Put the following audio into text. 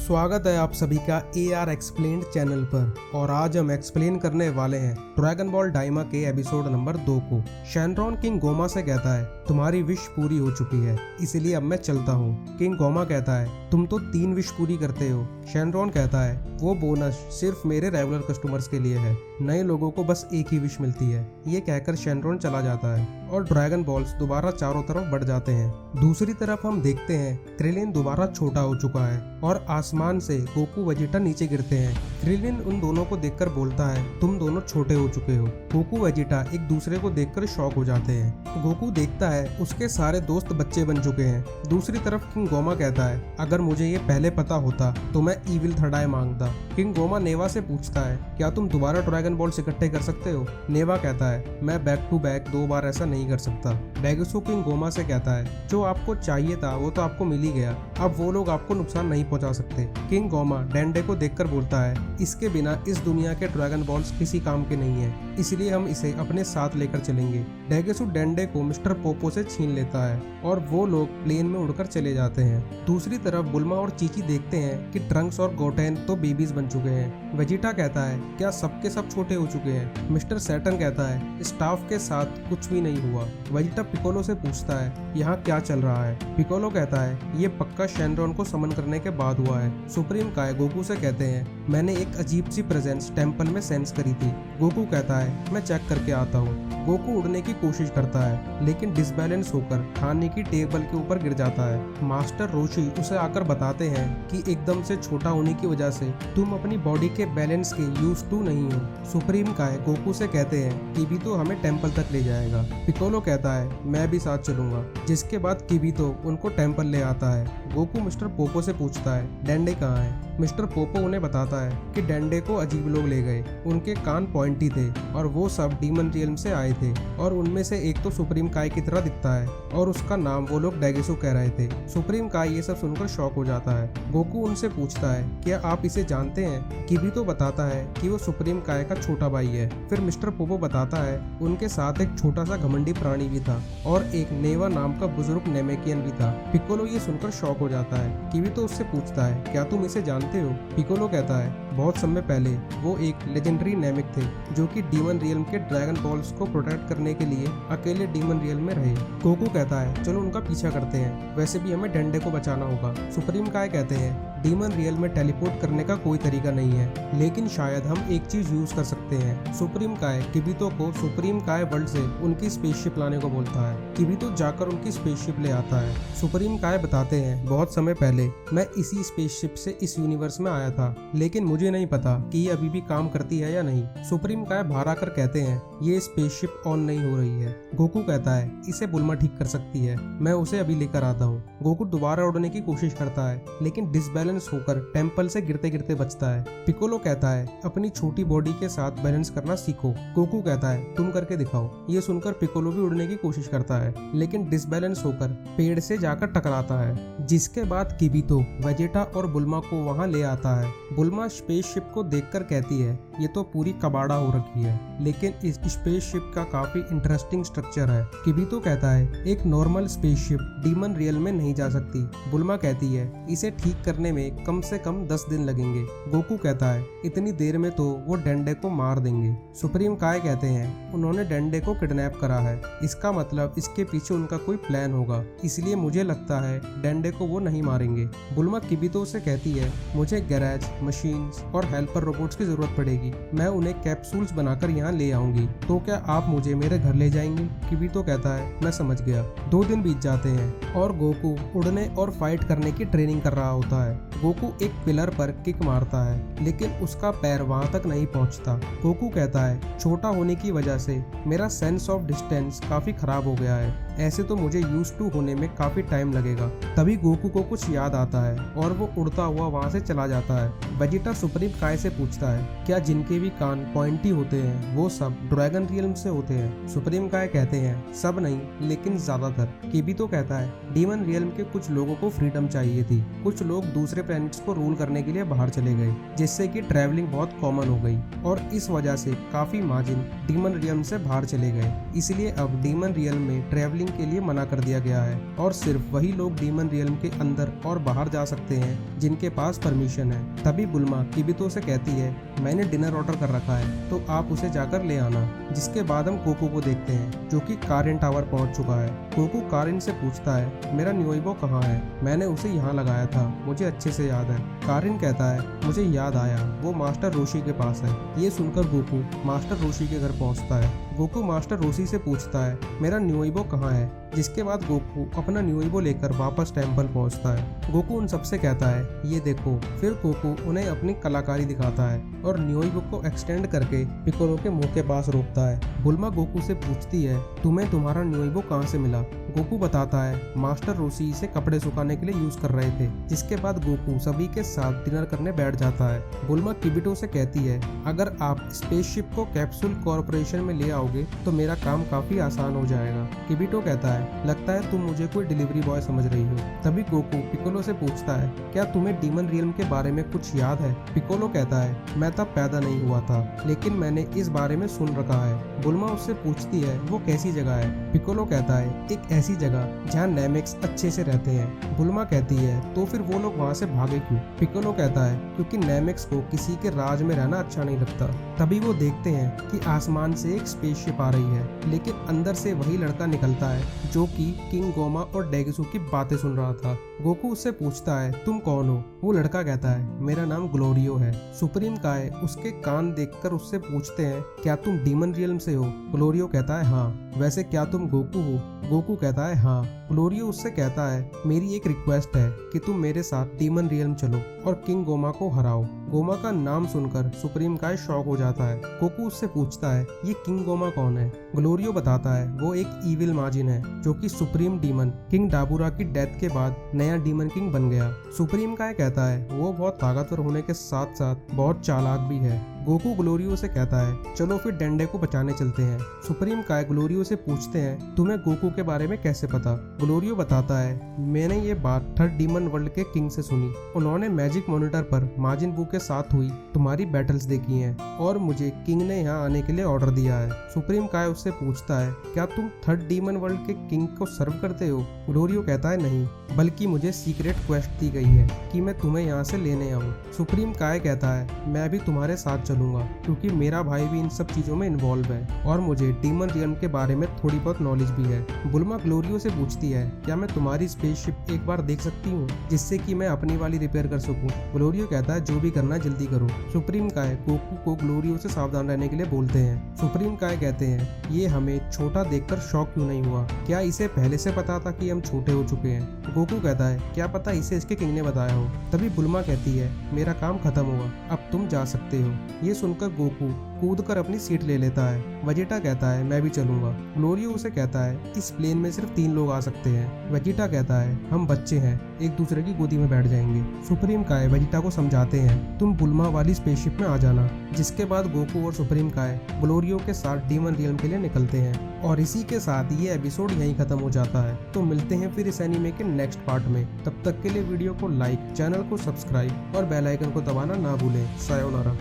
स्वागत है आप सभी का AR एक्सप्लेन्ड चैनल पर। और आज हम एक्सप्लेन करने वाले हैं ड्रैगन बॉल डाइमा के एपिसोड नंबर 2 को। शैनरॉन किंग गोमा से कहता है तुम्हारी विश पूरी हो चुकी है, इसलिए अब मैं चलता हूँ। किंग गोमा कहता है तुम तो 3 विश पूरी करते हो। शैनरॉन कहता है वो बोनस सिर्फ मेरे रेगुलर कस्टमर्स के लिए है, नए लोगों को बस एक ही विश मिलती है। ये कहकर शैनरॉन चला जाता है और ड्रैगन बॉल्स दोबारा चारों तरफ बढ़ जाते हैं। दूसरी तरफ हम देखते हैं क्रिलिन दोबारा छोटा हो चुका है और आसमान से गोकू वेजिटा नीचे गिरते हैं। क्रिलिन उन दोनों को देखकर बोलता है तुम दोनों छोटे हो चुके हो। गोकू वेजिटा एक दूसरे को देखकर शॉक हो जाते हैं। गोकू देखता है उसके सारे दोस्त बच्चे बन चुके हैं। दूसरी तरफ किंग गोमा कहता है अगर मुझे ये पहले पता होता तो मैं ईविल थर्ड आई मांगता। किंग गोमा नेवा से पूछता है क्या तुम दोबारा ड्रैगन बॉल्स इकट्ठे कर सकते हो। नेवा कहता है मैं बैक टू बैक 2 बार ऐसा नहीं कर सकता। डेगसू किंग गोमा से कहता है जो आपको चाहिए था वो तो आपको मिल ही गया, अब वो लोग आपको नुकसान नहीं पहुंचा सकते। किंग गोमा डेंडे को देखकर बोलता है इसके बिना इस दुनिया के ड्रैगन बॉल्स किसी काम के नहीं है, इसलिए हम इसे अपने साथ लेकर चलेंगे। डेगसू डेंडे को मिस्टर पोपो से छीन लेता है और वो लोग प्लेन में उड़कर चले जाते हैं। दूसरी तरफ बुल्मा और चीची देखते हैं कि ट्रंक्स और गोटेन तो बेबीज बन चुके हैं। वेजिटा कहता है क्या सबके सब छोटे हो चुके हैं। मिस्टर सैटर्न कहता है स्टाफ के साथ कुछ भी नहीं हुआ। वेजिटा पिकोलो से पूछता है यहाँ क्या चल रहा है। पिकोलो कहता है ये पक्का शैनरॉन को समन करने के बाद हुआ है। सुप्रीम काय गोकू से कहते हैं मैंने एक अजीब सी प्रेजेंस टेम्पल में सेंस करी थी। गोकू कहता है मैं चेक करके आता हूँ। गोकू उड़ने की कोशिश करता है लेकिन डिसबैलेंस होकर खाने की टेबल के ऊपर गिर जाता है। मास्टर रोशी उसे आकर बताते हैं कि एकदम से छोटा होने की वजह से तुम अपनी बॉडी के बैलेंस के यूज टू नहीं हो। सुप्रीम काय गोकू से कहते हैं किबितो हमें टेम्पल तक ले जाएगा। पिकोलो कहता है मैं भी साथ चलूंगा, जिसके बाद किबितो उनको टेम्पल ले आता है। गोकू मिस्टर पोपो से पूछता है डेंडे कहाँ है। मिस्टर पोपो उन्हें बताता है कि डेंडे को अजीब लोग ले गए, उनके कान पॉइंटी थे और वो सब डीमन रियल्म से आए थे और उनमें से एक तो सुप्रीम काय की तरह दिखता है और उसका नाम वो लोग डेगेसो कह रहे थे। सुप्रीम काय ये सब सुनकर शॉक हो जाता है। गोकू उनसे पूछता है क्या आप इसे जानते हैं। किबितो बताता है कि वो सुप्रीम काय का छोटा भाई है। फिर मिस्टर पोपो बताता है उनके साथ एक छोटा सा घमंडी प्राणी भी था और एक नेवा नाम का बुजुर्ग नेमेकियन भी था। पिकोलो ये सुनकर शॉक हो जाता है। किबितो उससे पूछता है क्या तुम इसे जानते हो। पिकोलो कहता है बहुत समय पहले वो एक लेजेंडरी नेमिक थे जो कि डीमन रियल्म के ड्रैगन बॉल्स को प्रोटेक्ट करने के लिए अकेले डीमन रियल्म में रहे। गोकू कहता है चलो उनका पीछा करते हैं, वैसे भी हमें डेंडे को बचाना होगा। सुप्रीम काय कहते हैं डीमन रियल्म में टेलीपोर्ट करने का कोई तरीका नहीं है, लेकिन शायद हम एक चीज यूज कर सकते हैं। सुप्रीम काय किबितो को सुप्रीम काय वर्ल्ड से उनकी स्पेसशिप लाने को बोलता है। किबितो जाकर उनकी स्पेसशिप ले आता है। सुप्रीम काय बताते हैं बहुत समय पहले मैं इसी स्पेसशिप से इस यूनिवर्स में आया था, लेकिन मुझे नहीं पता कि ये अभी भी काम करती है या नहीं। सुप्रीम काय बाहर आकर कहते हैं ये स्पेसशिप ऑन नहीं हो रही है। गोकू कहता है इसे बुल्मा ठीक कर सकती है, मैं उसे अभी लेकर आता हूँ। गोकू दोबारा उड़ने की कोशिश करता है लेकिन डिसबैलेंस होकर टेम्पल से गिरते गिरते बचता है। पिकोलो कहता है अपनी छोटी बॉडी के साथ बैलेंस करना सीखो। गोकू कहता है तुम करके दिखाओ। ये सुनकर पिकोलो भी उड़ने की कोशिश करता है लेकिन डिसबैलेंस होकर पेड़ से जाकर टकराता है, जिसके बाद किबितो वेजिटा और बुल्मा को वहां ले आता है। बुल्मा स्पेसशिप को देखकर कहती है ये तो पूरी कबाड़ा हो रखी है, लेकिन इस स्पेसशिप का काफी इंटरेस्टिंग स्ट्रक्चर है। किबितो कहता है एक नॉर्मल स्पेसशिप डीमन रियल में नहीं जा सकती। बुल्मा कहती है इसे ठीक करने में कम से कम 10 दिन लगेंगे। गोकू कहता है इतनी देर में तो वो डेंडे को मार देंगे। सुप्रीम काय कहते हैं उन्होंने डेंडे को किडनैप करा है, इसका मतलब इसके पीछे उनका कोई प्लान होगा, इसलिए मुझे लगता है डेंडे को वो नहीं मारेंगे। बुल्मा किबितो से कहती है मुझे गैरेज, मशीन्स और हेल्पर रोबोट्स की जरूरत पड़ेगी, मैं उन्हें कैप्सूल्स बनाकर यहाँ ले आऊंगी, तो क्या आप मुझे मेरे घर ले जाएंगे। किबितो कहता है मैं समझ गया। 2 दिन बीत जाते हैं और गोकू उड़ने और फाइट करने की ट्रेनिंग कर रहा होता है। गोकू एक पिलर पर किक मारता है लेकिन उसका पैर वहां तक नहीं पहुंचता। गोकू कहता है छोटा होने की वजह से मेरा सेंस ऑफ डिस्टेंस काफी खराब हो गया है, ऐसे तो मुझे यूज टू होने में काफी टाइम लगेगा। तभी गोकू को कुछ याद आता है और वो उड़ता हुआ वहां से चला जाता है। वेजिटा सुप्रीम काय से पूछता है क्या जिनके भी कान पॉइंटी होते हैं वो सब ड्रैगन रियल्म से होते हैं। सुप्रीम काय कहते हैं सब नहीं लेकिन ज्यादातर। किबितो कहता है डीमन रियल्म के कुछ लोगों को फ्रीडम चाहिए थी, कुछ लोग दूसरे प्लैनेट्स को रूल करने के लिए बाहर चले गए, जिससे कि ट्रैवलिंग बहुत कॉमन हो गई और इस वजह से काफी मार्जिन डीमन रियल्म से बाहर चले गए। इसलिए अब डीमन रियल्म में ट्रैवलिंग के लिए मना कर दिया गया है और सिर्फ वही लोग डीमन रियल्म के अंदर और बाहर जा सकते हैं जिनके पास परमिशन है। तभी बुल्मा किबितो से कहती है, मैंने डिनर ऑर्डर कर रखा है तो आप उसे जाकर ले आना। जिसके बाद हम गोकू को देखते हैं जो कि कारिन टावर पहुंच चुका है। गोकू कारिन से पूछता है, मेरा न्योइबो कहाँ है? मैंने उसे यहाँ लगाया था, मुझे अच्छे से याद है। कारिन कहता है, मुझे याद आया, वो मास्टर रोशी के पास है। ये सुनकर गोकू मास्टर रोशी के घर पहुंचता है। गोकू मास्टर रोशी से पूछता है, मेरा न्योइबो कहाँ है? जिसके बाद गोकू अपना न्योइबो लेकर वापस टेंपल पहुंचता है। गोकू उन सबसे कहता है, ये देखो। फिर गोकू उन्हें अपनी कलाकारी दिखाता है और न्योइबो को एक्सटेंड करके पिकोलो के मुंह के पास रोकता है। बुल्मा गोकू से पूछती है, तुम्हें तुम्हारा न्योइबो कहाँ से मिला? गोकू बताता है, मास्टर रोशी इसे कपड़े सुखाने के लिए यूज कर रहे थे। जिसके बाद गोकू सभी के साथ डिनर करने बैठ जाता है। बुल्मा किबिटो से कहती है, अगर आप स्पेसशिप को कैप्सूल कॉर्पोरेशन में ले आओगे तो मेरा काम काफी आसान हो जाएगा। किबिटो कहता है, लगता है तुम मुझे कोई डिलीवरी बॉय समझ रही हो। तभी गोकू पिकोलो से पूछता है, क्या तुम्हें डीमन रियल्म के बारे में कुछ याद है? पिकोलो कहता है, मैं तब पैदा नहीं हुआ था लेकिन मैंने इस बारे में सुन रखा है। बुल्मा उससे पूछती है, वो कैसी जगह है? पिकोलो कहता है, एक ऐसी जगह जहाँ नेमेक्स अच्छे से रहते हैं। बुल्मा कहती है, तो फिर वो लोग वहाँ से भागे क्यों? पिकोलो कहता है, क्योंकि नेमेक्स को किसी के राज में रहना अच्छा नहीं लगता। तभी वो देखते हैं कि आसमान से एक स्पेसशिप आ रही है, लेकिन अंदर से वही लड़का निकलता है जो कि किंग गोमा और डेगिसू की बातें सुन रहा था। गोकू उससे पूछता है, तुम कौन हो? वो लड़का कहता है, मेरा नाम ग्लोरियो है। सुप्रीम काय उसके कान देखकर उससे पूछते हैं, क्या तुम डीमन रियल्म से हो? ग्लोरियो कहता है, हाँ। वैसे क्या तुम गोकू हो? गोकू कहता है, हाँ। ग्लोरियो उससे कहता है, मेरी एक रिक्वेस्ट है कि तुम मेरे साथ डीमन रियल्म चलो और किंग गोमा को हराओ। गोमा का नाम सुनकर सुप्रीम काय शॉक हो जाता है। गोकू उससे पूछता है, ये किंग गोमा कौन है? ग्लोरियो बताता है, वो एक ईविल माजिन है जो कि सुप्रीम डीमन किंग डाबुरा की डेथ के बाद नया डीमन किंग बन गया। सुप्रीम काय कहता है, वो बहुत ताकतवर होने के साथ साथ बहुत चालाक भी है। गोकू ग्लोरियो से कहता है, चलो फिर डेंडे को बचाने चलते हैं। सुप्रीम काय ग्लोरियो से पूछते हैं, तुम्हें गोकू के बारे में कैसे पता? ग्लोरियो बताता है, मैंने ये बात थर्ड डीमन वर्ल्ड के किंग से सुनी। उन्होंने मैजिक मॉनिटर पर माजिन बू के साथ हुई तुम्हारी बैटल्स देखी हैं और मुझे किंग ने यहाँ आने के लिए ऑर्डर दिया है। सुप्रीम काय उससे पूछता है, क्या तुम थर्ड डीमन वर्ल्ड के किंग को सर्व करते हो? ग्लोरियो कहता है, नहीं, बल्कि मुझे सीक्रेट क्वेस्ट दी गई है कि मैं तुम्हें यहाँ से लेने आऊँ। सुप्रीम काय कहता है, मैं भी तुम्हारे साथ चलूंगा क्योंकि मेरा भाई भी इन सब चीजों में इन्वॉल्व है और मुझे डीमन रियल्म के बारे में थोड़ी बहुत नॉलेज भी है। बुल्मा ग्लोरियो से पूछती है, क्या मैं तुम्हारी स्पेसशिप एक बार देख सकती हूँ जिससे कि मैं अपनी वाली रिपेयर कर सकूँ? ग्लोरियो कहता है, जो भी करना है जल्दी करो। सुप्रीम काय गोकू को ग्लोरियो से सावधान रहने के लिए बोलते हैं। सुप्रीम काय कहते हैं, ये हमें छोटा देखकर शॉक क्यों नहीं हुआ? क्या इसे पहले से पता था कि हम छोटे हो चुके हैं? गोकू कहता है, क्या पता इसे इसके किंग ने बताया हो। तभी बुल्मा कहती है, मेरा काम खत्म हुआ, अब तुम जा सकते हो। ये सुनकर गोकू कूदकर अपनी सीट ले लेता है। वेजिटा कहता है, मैं भी चलूंगा। ग्लोरियो उसे कहता है, इस प्लेन में सिर्फ 3 लोग आ सकते हैं। वेजिटा कहता है, हम बच्चे हैं, एक दूसरे की गोदी में बैठ जाएंगे। सुप्रीम काय वेजिटा को समझाते हैं, तुम बुल्मा वाली स्पेसशिप में आ जाना। जिसके बाद गोकू और सुप्रीम काय ग्लोरियो के साथ डीमन रियल्म के लिए निकलते हैं। और इसी के साथ ये एपिसोड यहीं खत्म हो जाता है। तो मिलते हैं फिर इस एनीमे के नेक्स्ट पार्ट में। तब तक के लिए वीडियो को लाइक, चैनल को सब्सक्राइब और बेल आइकन को दबाना ना भूलें। सायोनारा।